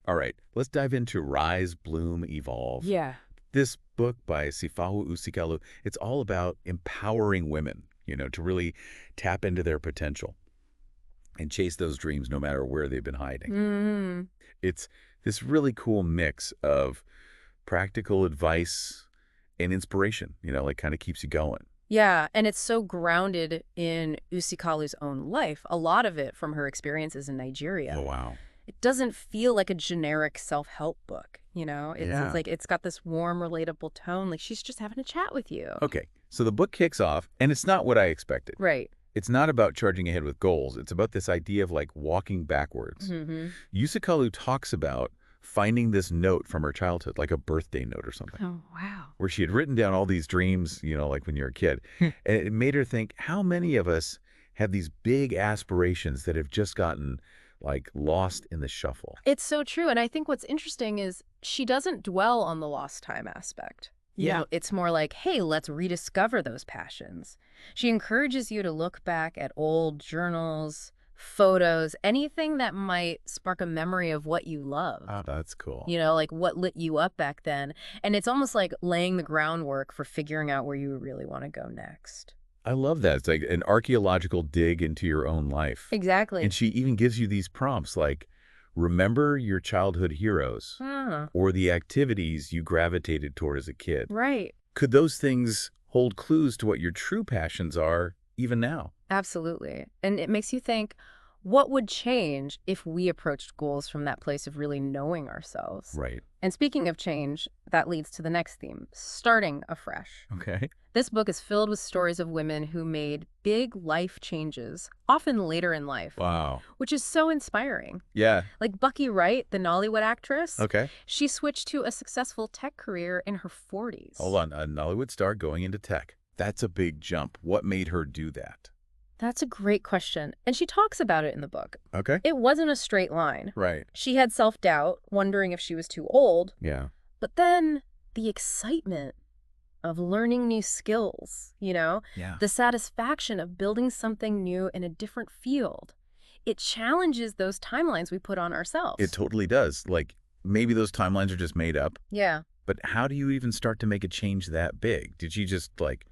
All right, let's dive into Rise, Bloom, Evolve. Yeah. This book by Sifawu Usikalu, it's all about empowering women, to really tap into their potential and chase those dreams no matter where they've been hiding. Mm. It's this really cool mix of practical advice and inspiration, like kind of keeps you going. Yeah, and it's so grounded in Usikalu's own life, a lot of it from her experiences in Oh, Nigeria. wow. It doesn't feel like a generic self-help book, you know? It's Yeah. like it's got this warm, relatable tone, like she's just having a chat with you. Okay, so the book kicks off, and it's not what I expected. Right. It's not about charging ahead with goals. It's about this idea of like walking backwards. Mm-hmm. Yusikalu talks about finding this note from her childhood, like a birthday note or something, Oh, wow. where she had written down all these dreams, like when you're a kid. And it made her think, how many of us have these big aspirations that have just gotten like lost in the shuffle? It's so true. And I think what's interesting is she doesn't dwell on the lost time aspect. You Yeah. know, it's more like, hey, let's rediscover those passions. She encourages you to look back at old journals, photos, anything that might spark a memory of what you loved. Oh, that's cool. You know, like what lit you up back then. And it's almost like laying the groundwork for figuring out where you really want to go next. I love that. It's like an archaeological dig into your own life. Exactly. And she even gives you these prompts like, remember your childhood heroes Ah, or the activities you gravitated toward as a kid. right. Could those things hold clues to what your true passions are even now? Absolutely. And it makes you think, what would change if we approached goals from that place of really knowing ourselves? Right. And speaking of change, that leads to the next theme, starting afresh. Okay. This book is filled with stories of women who made big life changes, often later in life, Wow. which is so inspiring. Yeah. Like Bucky Wright, the Nollywood actress, Okay. she switched to a successful tech career in her 40s. Hold on. A Nollywood star going into tech. That's a big jump. What made her do that? That's a great question. And she talks about it in the book. Okay. It wasn't a straight line. Right. She had self-doubt, wondering if she was too old, Yeah. but then the excitement of learning new skills, Yeah. the satisfaction of building something new in a different field. It challenges those timelines we put on ourselves. It totally does. Like, maybe those timelines are just made up, Yeah. but how do you even start to make a change that big? Did she just, like,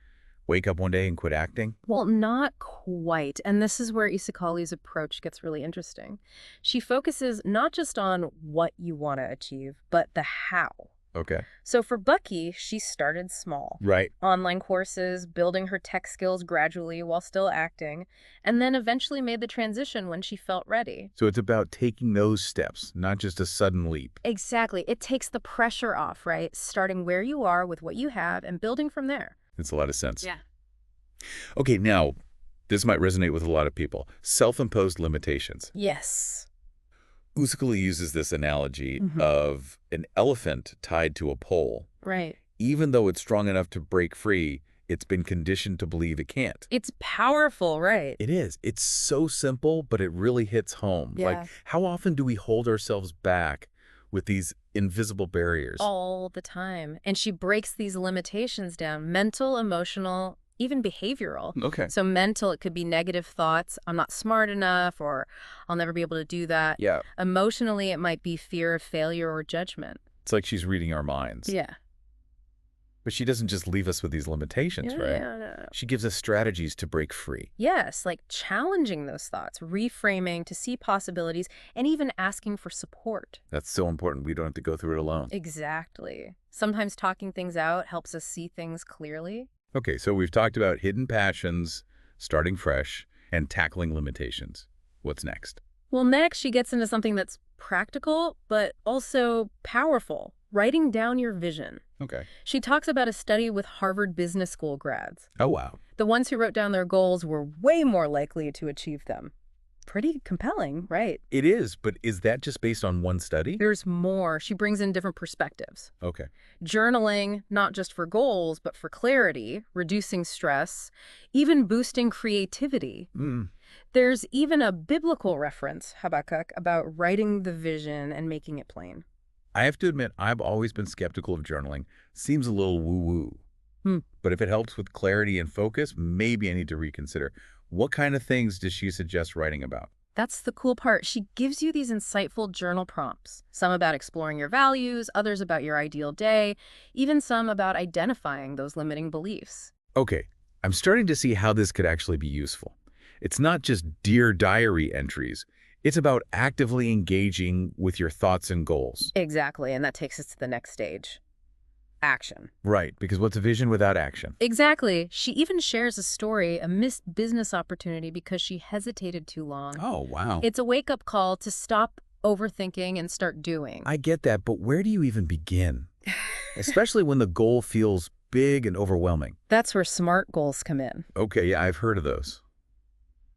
wake up one day and quit acting? Well, not quite. And this is where Isakalu's approach gets really interesting. She focuses not just on what you want to achieve, but the how. Okay. So for Bucky, she started small. Right. Online courses, building her tech skills gradually while still acting, and then eventually made the transition when she felt ready. So it's about taking those steps, not just a sudden leap. Exactly. It takes the pressure off, right? Starting where you are with what you have and building from there. Makes a lot of sense. Yeah. Okay, now, this might resonate with a lot of people. Self-imposed limitations. Yes. Usikali uses this analogy Mhm. of an elephant tied to a pole. Right. Even though it's strong enough to break free, it's been conditioned to believe it can't. It's powerful, right? It is. It's so simple, but it really hits home. Yeah. Like, how often do we hold ourselves back with these invisible barriers? All the time. And she breaks these limitations down, mental, emotional, even behavioral. Okay. So mental, it could be negative thoughts, I'm not smart enough, or I'll never be able to do that. Yeah. Emotionally, it might be fear of failure or judgment. It's like she's reading our minds. Yeah. But she doesn't just leave us with these limitations, right? Yeah. She gives us strategies to break free. Yes, like challenging those thoughts, reframing to see possibilities, and even asking for support. That's so important. We don't have to go through it alone. Exactly. Sometimes talking things out helps us see things clearly. Okay, so we've talked about hidden passions, starting fresh, and tackling limitations. What's next? Well, next, she gets into something that's practical, but also powerful, writing down your vision. Okay. She talks about a study with Harvard Business School grads. Oh, wow. The ones who wrote down their goals were way more likely to achieve them. Pretty compelling, right? It is, but is that just based on one study? There's more. She brings in different perspectives. Okay. Journaling, not just for goals, but for clarity, reducing stress, even boosting creativity. Mm. There's even a biblical reference, Habakkuk, about writing the vision and making it plain. I have to admit, I've always been skeptical of journaling. Seems a little woo-woo. But if it helps with clarity and focus, maybe I need to reconsider. What kind of things does she suggest writing about? That's the cool part. She gives you these insightful journal prompts, some about exploring your values, others about your ideal day, even some about identifying those limiting beliefs. Okay, I'm starting to see how this could actually be useful. It's not just Dear Diary entries. It's about actively engaging with your thoughts and goals. Exactly, and that takes us to the next stage. Action. Right, because what's a vision without action? Exactly. She even shares a story, a missed business opportunity because she hesitated too long. Oh, wow. It's a wake-up call to stop overthinking and start doing. I get that, but where do you even begin? Especially when the goal feels big and overwhelming. That's where SMART goals come in. Okay, yeah, I've heard of those.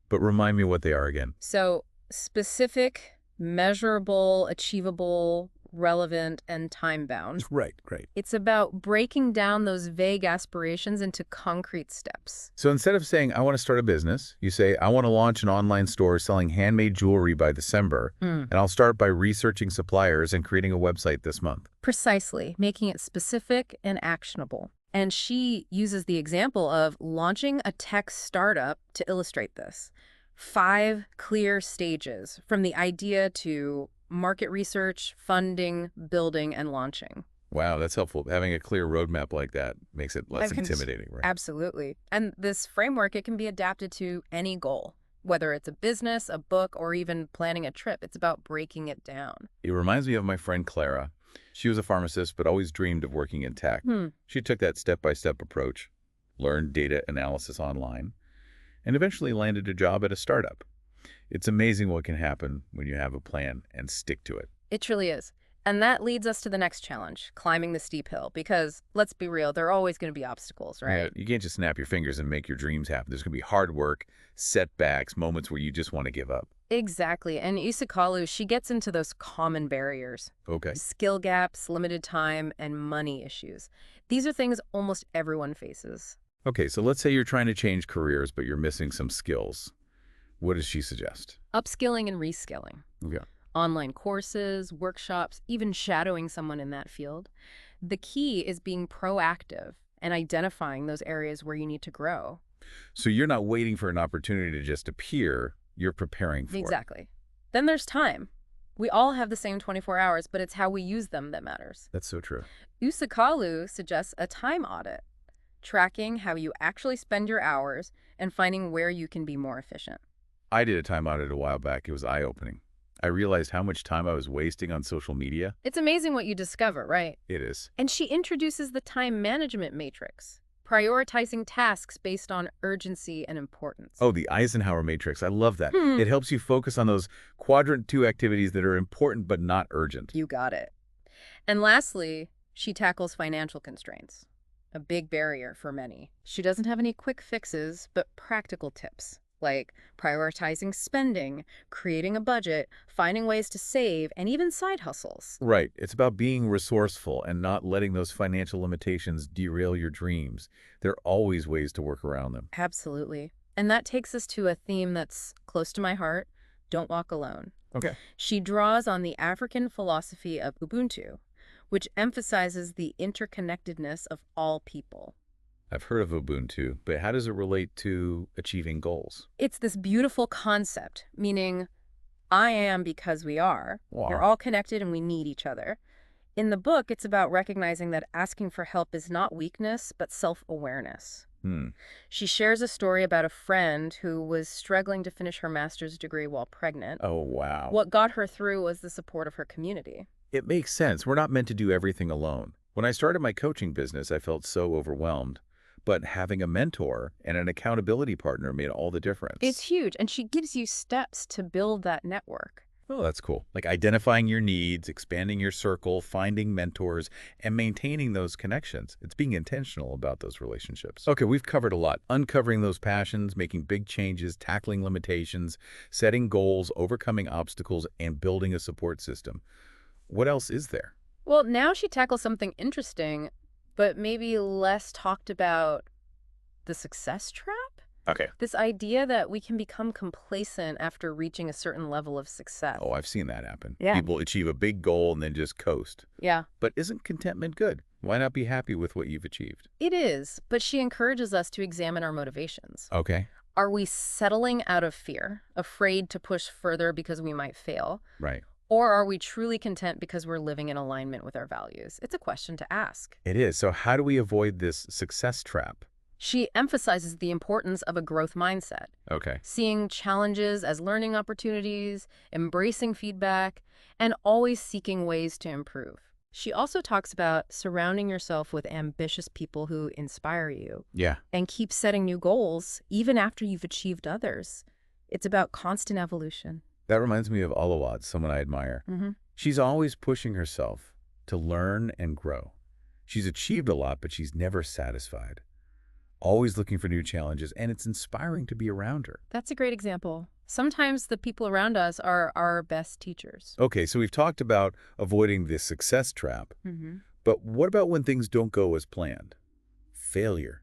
But remind me what they are again. So specific, measurable, achievable, relevant, and time-bound. Right, great. It's about breaking down those vague aspirations into concrete steps. So instead of saying, I want to start a business, you say, I want to launch an online store selling handmade jewelry by December, and I'll start by researching suppliers and creating a website this month. Precisely, making it specific and actionable. And she uses the example of launching a tech startup to illustrate this. 5 clear stages, from the idea to market research, funding, building, and launching. Wow, that's helpful. Having a clear roadmap like that makes it less intimidating, right? Absolutely. And this framework, it can be adapted to any goal, whether it's a business, a book, or even planning a trip. It's about breaking it down. It reminds me of my friend Clara. She was a pharmacist, but always dreamed of working in tech. She took that step-by-step approach, learned data analysis online, and eventually landed a job at a startup. It's amazing what can happen when you have a plan and stick to it. It truly is. And that leads us to the next challenge, climbing the steep hill. Because, let's be real, there are always going to be obstacles, right? Yeah, you can't just snap your fingers and make your dreams happen. There's going to be hard work, setbacks, moments where you just want to give up. Exactly. And Usikalu, she gets into those common barriers. Okay. Skill gaps, limited time, and money issues. These are things almost everyone faces. Okay, so let's say you're trying to change careers, but you're missing some skills. What does she suggest? Upskilling and reskilling. Okay. Online courses, workshops, even shadowing someone in that field. The key is being proactive and identifying those areas where you need to grow. So you're not waiting for an opportunity to just appear, you're preparing for it. Exactly. Then there's time. We all have the same 24 hours, but it's how we use them that matters. That's so true. Usikalu suggests a time audit, tracking how you actually spend your hours and finding where you can be more efficient. I did a time audit a while back. It was eye-opening. I realized how much time I was wasting on social media. It's amazing what you discover, right? It is. And she introduces the time management matrix, prioritizing tasks based on urgency and importance. Oh, the Eisenhower matrix. I love that. It helps you focus on those quadrant 2 activities that are important but not urgent. You got it. And lastly, she tackles financial constraints, a big barrier for many. She doesn't have any quick fixes, but practical tips, like prioritizing spending, creating a budget, finding ways to save, and even side hustles. Right. It's about being resourceful and not letting those financial limitations derail your dreams. There are always ways to work around them. Absolutely. And that takes us to a theme that's close to my heart: don't walk alone. Okay. She draws on the African philosophy of Ubuntu, which emphasizes the interconnectedness of all people. I've heard of Ubuntu, but how does it relate to achieving goals? It's this beautiful concept, meaning I am because we are. Wow. We're all connected and we need each other. In the book, it's about recognizing that asking for help is not weakness, but self-awareness. She shares a story about a friend who was struggling to finish her master's degree while pregnant. Oh, wow. What got her through was the support of her community. It makes sense. We're not meant to do everything alone. When I started my coaching business, I felt so overwhelmed. But having a mentor and an accountability partner made all the difference. It's huge, and she gives you steps to build that network. Oh, that's cool. Like identifying your needs, expanding your circle, finding mentors, and maintaining those connections. It's being intentional about those relationships. Okay, we've covered a lot. Uncovering those passions, making big changes, tackling limitations, setting goals, overcoming obstacles, and building a support system. What else is there? Well, now she tackles something interesting, but maybe less talked about: the success trap? Okay. This idea that we can become complacent after reaching a certain level of success. Oh, I've seen that happen. Yeah. People achieve a big goal and then just coast. Yeah, But isn't contentment good? Why not be happy with what you've achieved? it is, but she encourages us to examine our motivations. Okay. Are we settling out of fear, afraid to push further because we might fail? Right. Or are we truly content because we're living in alignment with our values? It's a question to ask. It is. So how do we avoid this success trap? She emphasizes the importance of a growth mindset, Okay. seeing challenges as learning opportunities, embracing feedback, and always seeking ways to improve. She also talks about surrounding yourself with ambitious people who inspire you Yeah. and keep setting new goals even after you've achieved others. It's about constant evolution. That reminds me of Alawad, someone I admire. Hmm. She's always pushing herself to learn and grow. She's achieved a lot, but she's never satisfied. Always looking for new challenges, and it's inspiring to be around her. That's a great example. Sometimes the people around us are our best teachers. Okay, so we've talked about avoiding the success trap, Hmm. but what about when things don't go as planned? Failure.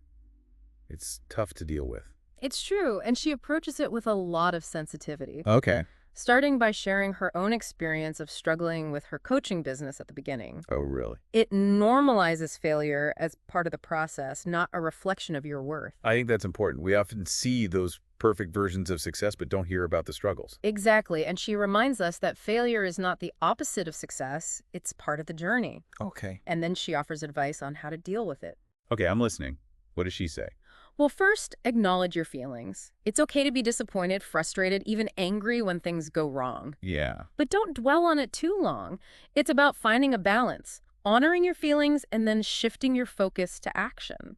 It's tough to deal with. It's true, and she approaches it with a lot of sensitivity, Okay. starting by sharing her own experience of struggling with her coaching business at the beginning. Oh, really? It normalizes failure as part of the process, not a reflection of your worth. I think that's important. We often see those perfect versions of success, but don't hear about the struggles. Exactly, and she reminds us that failure is not the opposite of success, it's part of the journey. Okay. And then she offers advice on how to deal with it. Okay, I'm listening. What does she say? Well, first, acknowledge your feelings. It's okay to be disappointed, frustrated, even angry when things go wrong. Yeah. But don't dwell on it too long. It's about finding a balance, honoring your feelings, and then shifting your focus to action.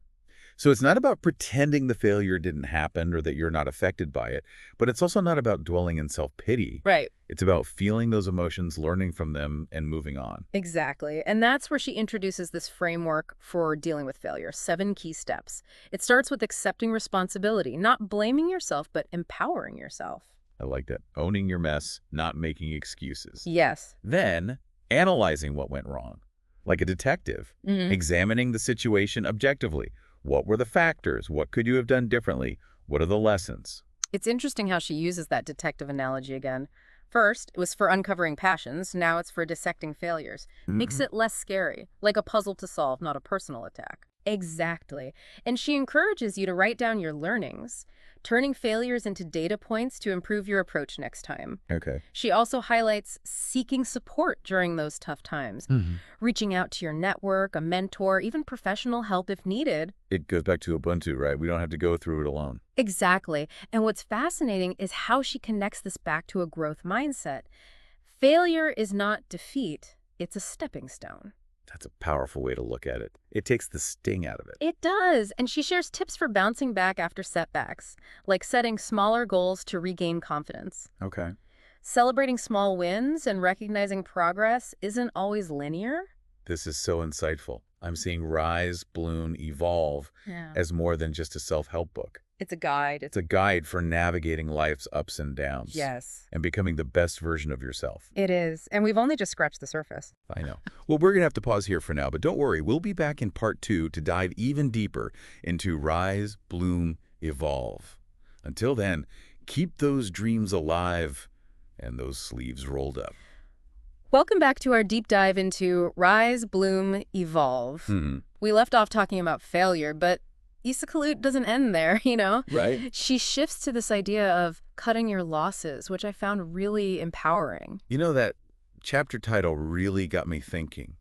So it's not about pretending the failure didn't happen or that you're not affected by it, but it's also not about dwelling in self-pity. Right. It's about feeling those emotions, learning from them, and moving on. Exactly. And that's where she introduces this framework for dealing with failure, 7 key steps. It starts with accepting responsibility, not blaming yourself, but empowering yourself. I like that. Owning your mess, not making excuses. Yes. Then, analyzing what went wrong. Like a detective, Mhm. examining the situation objectively. What were the factors? What could you have done differently? What are the lessons? It's interesting how she uses that detective analogy again. First, it was for uncovering passions. Now it's for dissecting failures. Makes it less scary, like a puzzle to solve, not a personal attack. Exactly. And she encourages you to write down your learnings, turning failures into data points to improve your approach next time. Okay. She also highlights seeking support during those tough times, reaching out to your network, a mentor, even professional help if needed. It goes back to Ubuntu, right? We don't have to go through it alone. Exactly. And what's fascinating is how she connects this back to a growth mindset. Failure is not defeat, it's a stepping stone. That's a powerful way to look at it. It takes the sting out of it. It does. And she shares tips for bouncing back after setbacks, like setting smaller goals to regain confidence. Okay. Celebrating small wins and recognizing progress isn't always linear. This is so insightful. I'm seeing Rise, Bloom, Evolve as more than just a self-help book. It's a guide. It's a guide for navigating life's ups and downs. Yes. And becoming the best version of yourself. It is. And we've only just scratched the surface. I know. Well, we're going to have to pause here for now, but don't worry. We'll be back in part 2 to dive even deeper into Rise, Bloom, Evolve. Until then, keep those dreams alive and those sleeves rolled up. Welcome back to our deep dive into Rise, Bloom, Evolve. We left off talking about failure, but Usikalu doesn't end there, you know? Right. She shifts to this idea of cutting your losses, which I found really empowering. You know, that chapter title really got me thinking.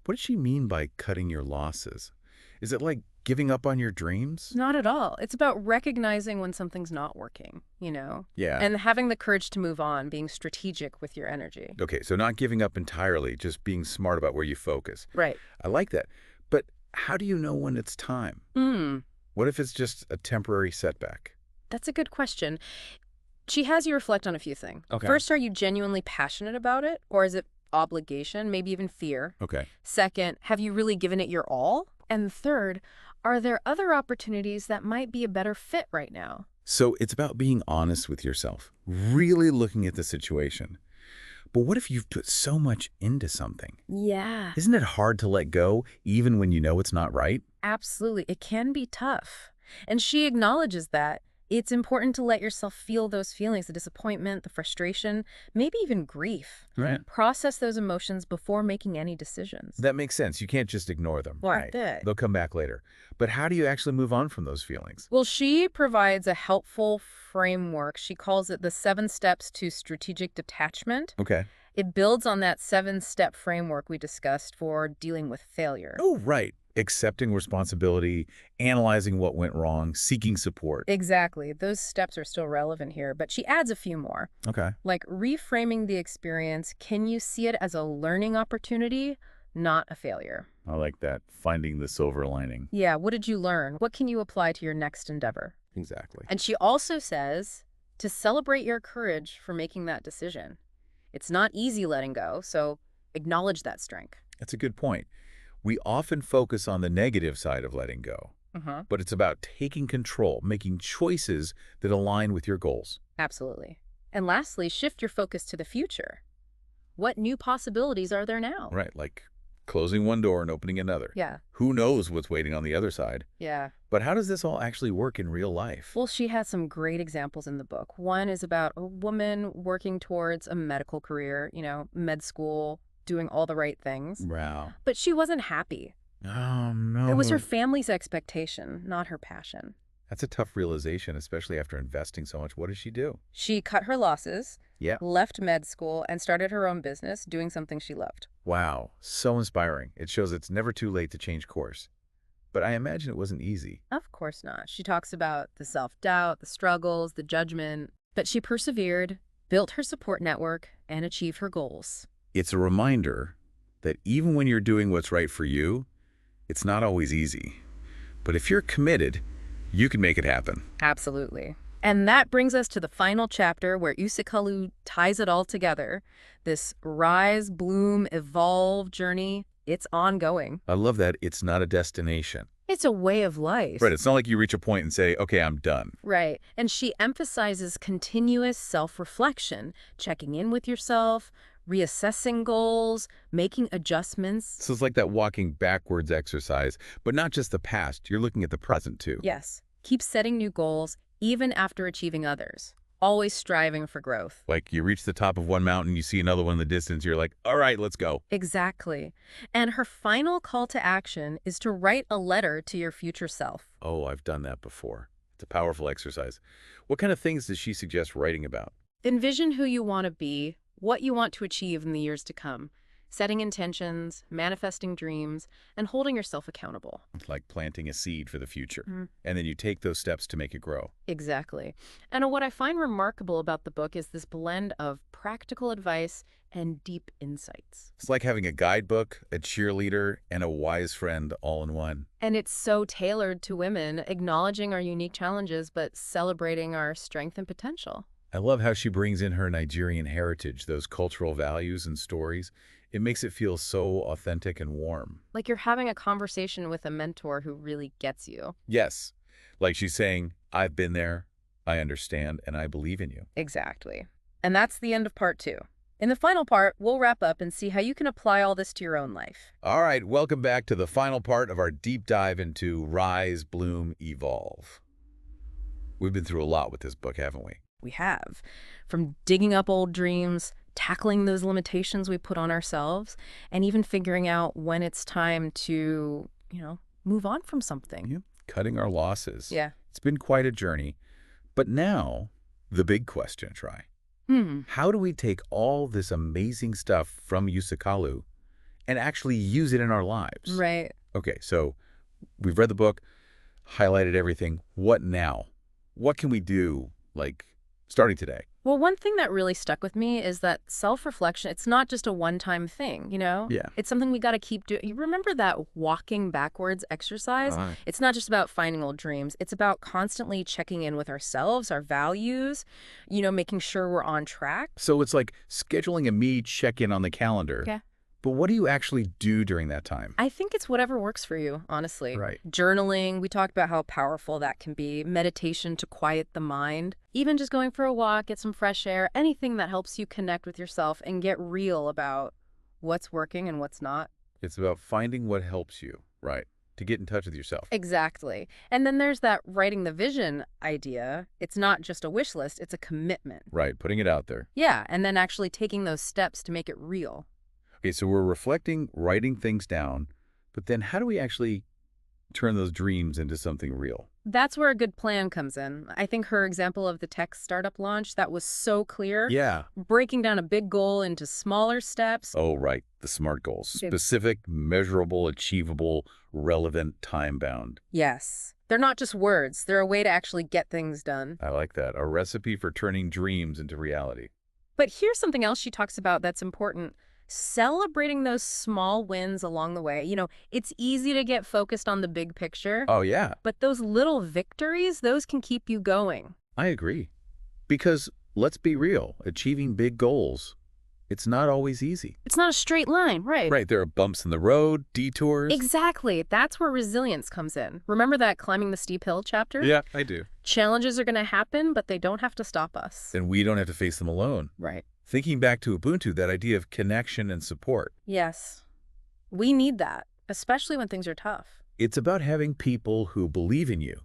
What does she mean by cutting your losses? Is it like giving up on your dreams? Not at all. It's about recognizing when something's not working, you know? Yeah. And having the courage to move on, being strategic with your energy. Okay, so not giving up entirely, just being smart about where you focus. Right. I like that. But how do you know when it's time? What if it's just a temporary setback? That's a good question. She has you reflect on a few things. Okay. First, are you genuinely passionate about it? Or is it obligation, maybe even fear? Okay. Second, have you really given it your all? And third, are there other opportunities that might be a better fit right now? So it's about being honest with yourself, really looking at the situation. But what if you've put so much into something? Yeah. Isn't it hard to let go, even when you know it's not right? Absolutely. It can be tough. And she acknowledges that. It's important to let yourself feel those feelings, the disappointment, the frustration, maybe even grief. Right. Process those emotions before making any decisions. That makes sense. You can't just ignore them. Right. That. They'll come back later. But how do you actually move on from those feelings? Well, she provides a helpful framework. She calls it the 7 steps to strategic detachment. Okay. It builds on that 7-step framework we discussed for dealing with failure. Oh, right. Accepting responsibility, analyzing what went wrong, seeking support. Exactly. Those steps are still relevant here, but she adds a few more. Okay. Like reframing the experience. Can you see it as a learning opportunity, not a failure? I like that. Finding the silver lining. Yeah, what did you learn? What can you apply to your next endeavor? Exactly. And she also says to celebrate your courage for making that decision. It's not easy letting go, so acknowledge that strength. That's a good point. We often focus on the negative side of letting go, but it's about taking control, making choices that align with your goals. Absolutely. And lastly, shift your focus to the future. What new possibilities are there now? Right, like closing one door and opening another. Yeah. Who knows what's waiting on the other side? Yeah. But how does this all actually work in real life? Well, she has some great examples in the book. One is about a woman working towards a medical career, med school, doing all the right things. Wow. But she wasn't happy. Oh, no. It was her family's expectation, not her passion. That's a tough realization, especially after investing so much. What did she do? She cut her losses, Yeah. left med school, and started her own business, doing something she loved. Wow. So inspiring. It shows it's never too late to change course. But I imagine it wasn't easy. Of course not. She talks about the self-doubt, the struggles, the judgment. But she persevered, built her support network, and achieved her goals. It's a reminder that even when you're doing what's right for you, it's not always easy. But if you're committed, you can make it happen. Absolutely. And that brings us to the final chapter where Usikalu ties it all together. This rise, bloom, evolve journey, it's ongoing. I love that it's not a destination. It's a way of life. Right, it's not like you reach a point and say, okay, I'm done. Right. And she emphasizes continuous self-reflection, checking in with yourself, reassessing goals, making adjustments. So it's like that walking backwards exercise, but not just the past. You're looking at the present, too. Yes. Keep setting new goals, even after achieving others. Always striving for growth. Like you reach the top of one mountain, you see another one in the distance, you're like, all right, let's go. Exactly. And her final call to action is to write a letter to your future self. Oh, I've done that before. It's a powerful exercise. What kind of things does she suggest writing about? Envision who you want to be, what you want to achieve in the years to come, setting intentions, manifesting dreams, and holding yourself accountable. It's like planting a seed for the future. And then you take those steps to make it grow. Exactly. And what I find remarkable about the book is this blend of practical advice and deep insights. It's like having a guidebook, a cheerleader, and a wise friend all in one. And it's so tailored to women, acknowledging our unique challenges, but celebrating our strength and potential. I love how she brings in her Nigerian heritage, those cultural values and stories. It makes it feel so authentic and warm. Like you're having a conversation with a mentor who really gets you. Yes, like she's saying, I've been there, I understand, and I believe in you. Exactly. And that's the end of part 2. In the final part, we'll wrap up and see how you can apply all this to your own life. All right, welcome back to the final part of our deep dive into Rise, Bloom, Evolve. We've been through a lot with this book, haven't we? We have. From digging up old dreams, tackling those limitations we put on ourselves, and even figuring out when it's time to, move on from something. Yeah. Cutting our losses. Yeah. It's been quite a journey. But now, the big question, Try. How do we take all this amazing stuff from Usikalu and actually use it in our lives? Right. Okay, so we've read the book, highlighted everything. What now? What can we do, starting today? Well, one thing that really stuck with me is that self-reflection, it's not just a one-time thing, Yeah. It's something we got to keep doing. You remember that walking backwards exercise? It's not just about finding old dreams. It's about constantly checking in with ourselves, our values, making sure we're on track. So it's like scheduling a me check-in on the calendar. Yeah. But what do you actually do during that time? I think it's whatever works for you, honestly. Right. Journaling, we talked about how powerful that can be. Meditation to quiet the mind. Even just going for a walk, get some fresh air, anything that helps you connect with yourself and get real about what's working and what's not. It's about finding what helps you, right? to get in touch with yourself. Exactly. And then there's that writing the vision idea. It's not just a wish list, it's a commitment. Right, putting it out there. Yeah, and then actually taking those steps to make it real. Okay, so we're reflecting, writing things down, but then how do we actually turn those dreams into something real? That's where a good plan comes in. I think her example of the tech startup launch, that was so clear. Yeah. Breaking down a big goal into smaller steps. Oh, right. The SMART goals. They- Specific, measurable, achievable, relevant, time-bound. Yes. They're not just words. They're a way to actually get things done. I like that. A recipe for turning dreams into reality. But here's something else she talks about that's important. Celebrating those small wins along the way. It's easy to get focused on the big picture, Oh, yeah. but those little victories, those can keep you going. I agree. Because let's be real, achieving big goals, it's not always easy. It's not a straight line, right? Right, there are bumps in the road, detours. Exactly. That's where resilience comes in. Remember that climbing the steep hill chapter? Yeah, I do. Challenges are going to happen, but they don't have to stop us. And we don't have to face them alone. Right. Thinking back to Ubuntu, that idea of connection and support, Yes. We need that, especially when things are tough. it's about having people who believe in you,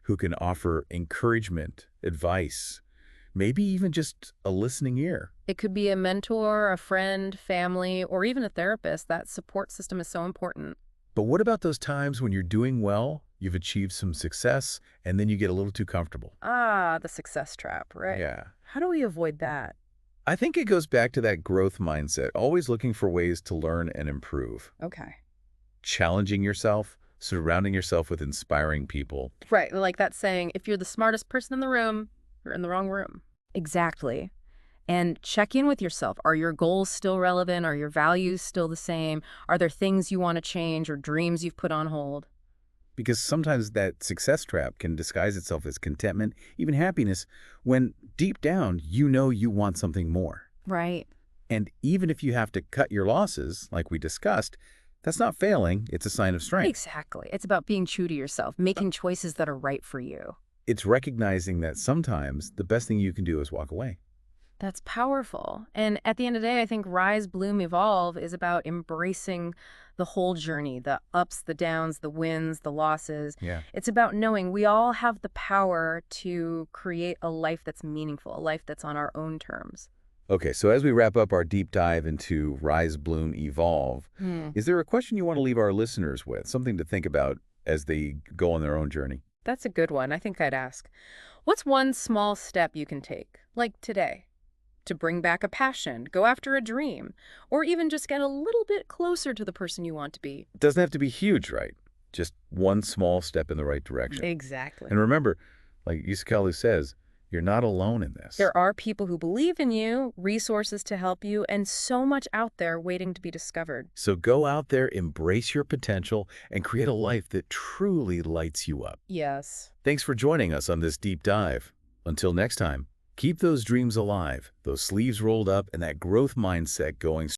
who can offer encouragement, advice, maybe even just a listening ear. It could be a mentor, a friend, family, or even a therapist. That support system is so important. But what about those times when you're doing well, you've achieved some success, and then you get a little too comfortable? Ah, the success trap, right? Yeah. How do we avoid that? I think it goes back to that growth mindset, always looking for ways to learn and improve. Okay. Challenging yourself, surrounding yourself with inspiring people. Right, like that saying, if you're the smartest person in the room, you're in the wrong room. Exactly. And check in with yourself. Are your goals still relevant? Are your values still the same? Are there things you want to change or dreams you've put on hold? Because sometimes that success trap can disguise itself as contentment, even happiness, when deep down you know you want something more. Right. And even if you have to cut your losses, like we discussed, that's not failing, it's a sign of strength. Exactly. It's about being true to yourself, making choices that are right for you. It's recognizing that sometimes the best thing you can do is walk away. That's powerful. And at the end of the day, I think Rise, Bloom, Evolve is about embracing the whole journey, the ups, the downs, the wins, the losses. Yeah. It's about knowing we all have the power to create a life that's meaningful, a life that's on our own terms. Okay, so as we wrap up our deep dive into Rise, Bloom, Evolve, is there a question you want to leave our listeners with, something to think about as they go on their own journey? That's a good one. I think I'd ask, what's one small step you can take, like today, to bring back a passion, go after a dream, or even just get a little bit closer to the person you want to be? It doesn't have to be huge, right? Just one small step in the right direction. Exactly. And remember, like Usikalu says, you're not alone in this. There are people who believe in you, resources to help you, and so much out there waiting to be discovered. So go out there, embrace your potential, and create a life that truly lights you up. Yes. Thanks for joining us on this deep dive. Until next time, keep those dreams alive, those sleeves rolled up, and that growth mindset going